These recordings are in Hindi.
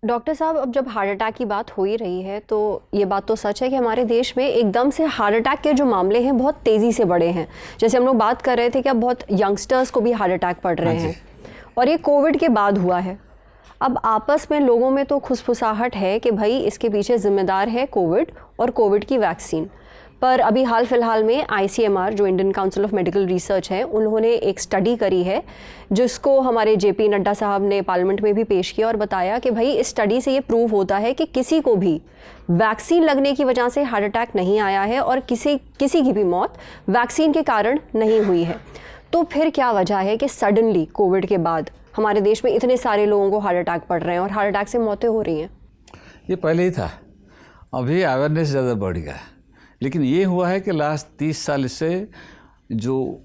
डॉक्टर साहब, अब जब हार्ट अटैक की बात हो ही रही है तो ये बात तो सच है कि हमारे देश में एकदम से हार्ट अटैक के जो मामले हैं बहुत तेज़ी से बढ़े हैं। जैसे हम लोग बात कर रहे थे कि अब बहुत यंगस्टर्स को भी हार्ट अटैक पड़ रहे हैं और ये कोविड के बाद हुआ है। अब आपस में लोगों में तो खुसफुसाहट है कि भाई इसके पीछे ज़िम्मेदार है कोविड और कोविड की वैक्सीन। पर अभी हाल फिलहाल में ICMR जो Indian council of medical research है, उन्होंने एक स्टडी करी है जिसको हमारे JP नड्डा साहब ने पार्लियामेंट में भी पेश किया और बताया कि भाई इस स्टडी से ये प्रूव होता है कि किसी को भी वैक्सीन लगने की वजह से हार्ट अटैक नहीं आया है और किसी की भी मौत वैक्सीन के कारण नहीं हुई है। तो फिर क्या वजह है कि सडनली कोविड के बाद हमारे देश में इतने सारे लोगों को हार्ट अटैक पड़ रहे हैं और हार्ट अटैक से मौतें हो रही हैं? ये पहले ही था, अभी अवेयरनेस ज़्यादा बढ़ गया है। लेकिन ये हुआ है कि लास्ट 30 साल से जो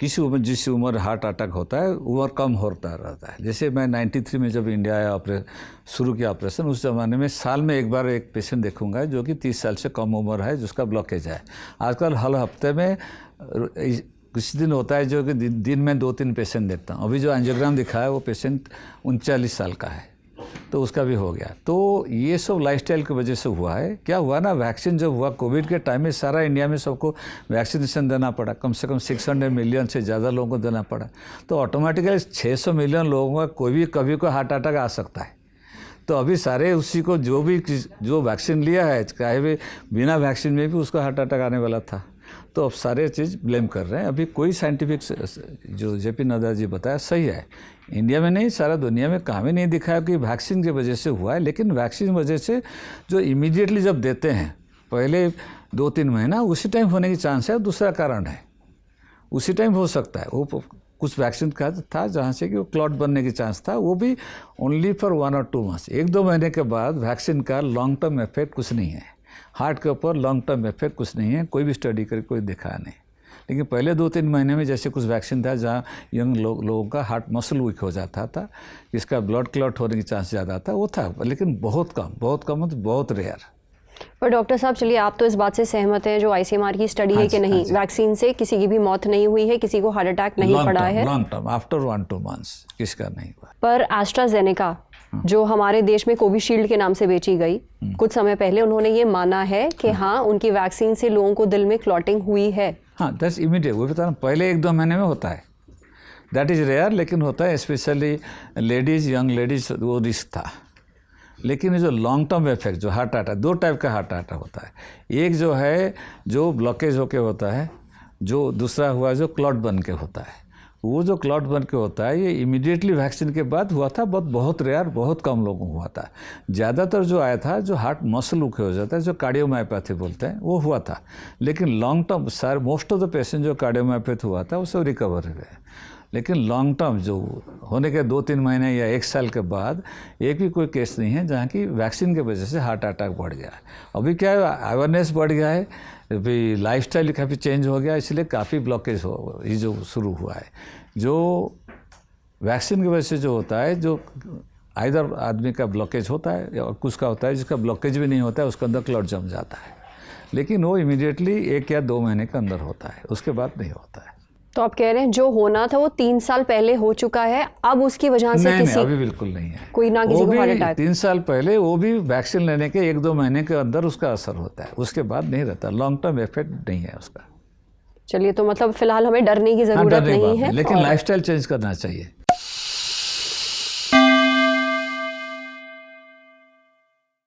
जिस उम्र हार्ट अटैक होता है उम्र कम होता रहता है। जैसे मैं 93 में जब इंडिया आया शुरू किया ऑपरेशन, उस ज़माने में साल में एक बार एक पेशेंट देखूंगा जो कि 30 साल से कम उम्र है जिसका ब्लॉकेज है। आजकल हर हफ्ते में कुछ दिन होता है जो कि दिन में 2-3 पेशेंट देखता हूँ। अभी जो एंजियोग्राम दिखा है वो पेशेंट 39 साल का है, तो उसका भी हो गया। तो ये सब लाइफस्टाइल की वजह से हुआ है। क्या हुआ ना, वैक्सीन जब हुआ कोविड के टाइम में सारा इंडिया में सबको वैक्सीनेशन देना पड़ा, कम से कम 600 मिलियन से ज़्यादा लोगों को देना पड़ा। तो ऑटोमेटिकली 600 मिलियन लोगों का कोई भी कभी को हार्ट अटैक आ सकता है। तो अभी सारे उसी को जो वैक्सीन लिया है, चाहे भी बिना वैक्सीन में भी उसको हार्ट अटैक आने वाला था। तो अब सारे चीज़ ब्लेम कर रहे हैं। अभी कोई साइंटिफिक जो JP नड्डा जी बताया सही है, इंडिया में नहीं सारा दुनिया में कहीं भी नहीं दिखाया कि वैक्सीन की वजह से हुआ है। लेकिन वैक्सीन की वजह से जो इमीडिएटली जब देते हैं पहले 2-3 महीना उसी टाइम होने की चांस है। दूसरा कारण है उसी टाइम हो सकता है, वो कुछ वैक्सीन का था जहाँ से कि वो क्लॉट बनने की चांस था, वो भी ओनली फॉर 1 और 2 मंथ्स। 1-2 महीने के बाद वैक्सीन का लॉन्ग टर्म इफेक्ट कुछ नहीं है, हार्ट के ऊपर लॉन्ग टर्म इफेक्ट कुछ नहीं है, कोई भी स्टडी करके कोई दिखाया नहीं। लेकिन पहले 2-3 महीने में जैसे कुछ वैक्सीन था जहाँ यंग लोगों का हार्ट मसल वीक हो जाता था, जिसका ब्लड क्लॉट होने की चांस ज़्यादा था, वो था। लेकिन बहुत कम मतलब बहुत रेयर। पर डॉक्टर साहब चलिए, आप तो इस बात से सहमत हैं जो ICMR की स्टडी है कि नहीं, वैक्सीन से किसी की भी मौत नहीं हुई है, किसी को हार्ट अटैक नहीं पड़ा है लॉन्ग टर्म आफ्टर 1-2 मंथ्स किसका नहीं हुआ। पर एस्ट्राजेनेका जो हमारे देश में कोविशील्ड के नाम से बेची गई, कुछ समय पहले उन्होंने ये माना है कि हाँ उनकी वैक्सीन से लोगों को दिल में क्लॉटिंग हुई है। हाँ, दैट्स इमीडिएट। वो बता रहा हूँ, पहले 1-2 महीने में होता है, दैट इज़ रेयर, लेकिन होता है। स्पेशली लेडीज़, यंग लेडीज़, वो रिस्क था। लेकिन जो लॉन्ग टर्म इफेक्ट जो हार्ट अटैक, 2 टाइप का हार्ट अटैक होता है। एक जो है जो ब्लॉकेज होके होता है, जो दूसरा हुआ जो क्लॉट बन के होता है। वो जो क्लॉट बन के होता है ये इमीडिएटली वैक्सीन के बाद हुआ था, बहुत रेयर, बहुत कम लोगों को हुआ था। ज़्यादातर जो आया था जो हार्ट मसल वीक हो जाता है, जो कार्डियोमायोपैथी बोलते हैं, वो हुआ था। लेकिन long term most of the patient जो कार्डियोमायोपैथी हुआ था वो सब रिकवर हुए। लेकिन लॉन्ग टर्म जो होने के 2-3 महीने या 1 साल के बाद एक भी कोई केस नहीं है जहाँ की वैक्सीन की वजह से हार्ट अटैक बढ़ गया है। अभी क्या है, अवेयरनेस बढ़ गया है, अभी लाइफस्टाइल काफ़ी चेंज हो गया, इसलिए काफ़ी ब्लॉकेज ये जो शुरू हुआ है। जो वैक्सीन की वजह से जो होता है, जो आइदर आदमी का ब्लॉकेज होता है या कुछ का होता है जिसका ब्लॉकेज भी नहीं होता है, उसके अंदर क्लॉट जम जाता है। लेकिन वो इमीडिएटली 1 या 2 महीने के अंदर होता है, उसके बाद नहीं होता है। तो आप कह रहे हैं जो होना था वो 3 साल पहले हो चुका है, अब उसकी वजह से नहीं, अभी बिल्कुल नहीं है कोई ना किसी को हार्ट अटैक। 3 साल पहले वो भी वैक्सीन लेने के 1-2 महीने के अंदर उसका असर होता है, उसके बाद नहीं रहता, लॉन्ग टर्म इफेक्ट नहीं है उसका। चलिए, तो मतलब फिलहाल हमें डरने की जरूरत नहीं है, लेकिन लाइफस्टाइल चेंज करना चाहिए।